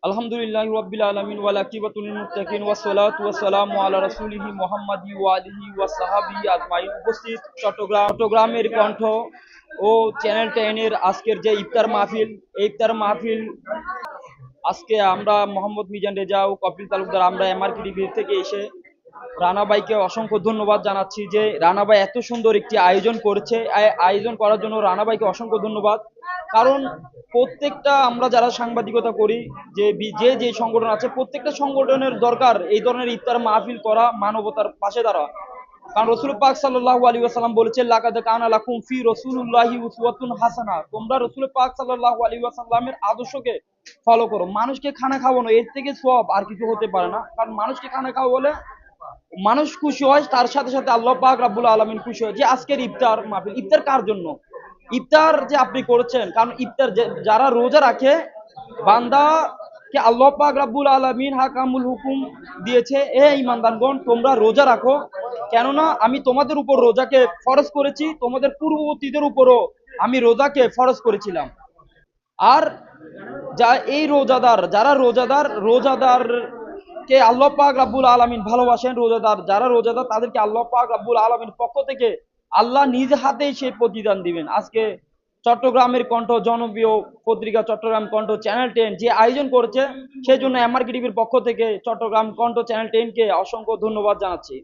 আলহামদুলিল্লাহি রাব্বিল আলামিন ওয়াল আকিবাতুল লিল মুত্তাকিন ওয়াসসালাতু ওয়াসসালামু আলা রাসূলিহি মুহাম্মাদি ওয়া আলিহি ওয়া সাহবিহি আজমাইন। উপস্থিত চট্টগ্রামের কণ্ঠ ও চ্যানেল 10 এর আজকের যে ইফতার মাহফিল, এই ইফতার মাহফিল আজকে আমরা মোহাম্মদ মিজান রেজা ও কপিল তালুকদার আমরা এমআরকে টিভি থেকে এসে রানা ভাইকে অসংখ্য ধন্যবাদ জানাচ্ছি যে রানা ভাই এত সুন্দর একটি আয়োজন করেছে। আয়োজন করার জন্য রানা ভাইকে অসংখ্য ধন্যবাদ। কারণ প্রত্যেকটা আমরা যারা সাংবাদিকতা করি, যে সংগঠন আছে, প্রত্যেকটা সংগঠনের দরকার এই ধরনের ইফতার মাহফিল করা, মানবতার পাশে দাঁড়া। কারণ রসুল পাক সাল্লাল্লাহু আলাইহি ওয়াসাল্লাম বলেছেন, লাকাদ কানা লাকুম ফি রাসূলিল্লাহি উসওয়াতুন হাসানাহ। তোমরা রসুল পাক সাল্লাল্লাহু আলাইহি ওয়াসাল্লামের আদর্শকে ফলো করো। মানুষকে খানা খাওয়ানো, এর থেকে সওয়াব আর কিছু হতে পারে না। কারণ মানুষকে খানা খাওয়ালে মানুষ খুশি হয়, তার সাথে সাথে আল্লাহ পাক রাব্বুল আলামিন খুশি হয়। যে আজকের ইফতার মাহফিল, ইফতার কার জন্য? ইফতার যে আপনি করেছেন, কারণ ইফতার যারা রোজা রাখে, বান্দাকে আল্লাহ পাক রাব্বুল আলামিন হাকামুল হুকুম দিয়েছে, এ ঈমানদারগণ তোমরা রোজা রাখো, কেননা আমি তোমাদের উপর রোজাকে ফরজ করেছি, তোমাদের পূর্ববর্তীদের উপরও আমি রোজাকে ফরজ করেছিলাম। আর যা এই যারা রোজাদার কে আল্লাহ পাক রাব্বুল আলামিন ভালোবাসেন। যারা রোজাদার তাদেরকে আল্লাহ পাক রাব্বুল আলামিন পক্ষ থেকে আল্লাহ নিজ হাতেই সেই প্রতিদান দিবেন। আজকে চট্টগ্রামের কণ্ঠ, জনপ্রিয় পত্রিকা চট্টগ্রাম কণ্ঠ চ্যানেল 10 যে আয়োজন করেছে, সেই জন্য এমআরকে টিভির পক্ষ থেকে চট্টগ্রাম কণ্ঠ চ্যানেল 10 কে অসংখ্য ধন্যবাদ জানাচ্ছি।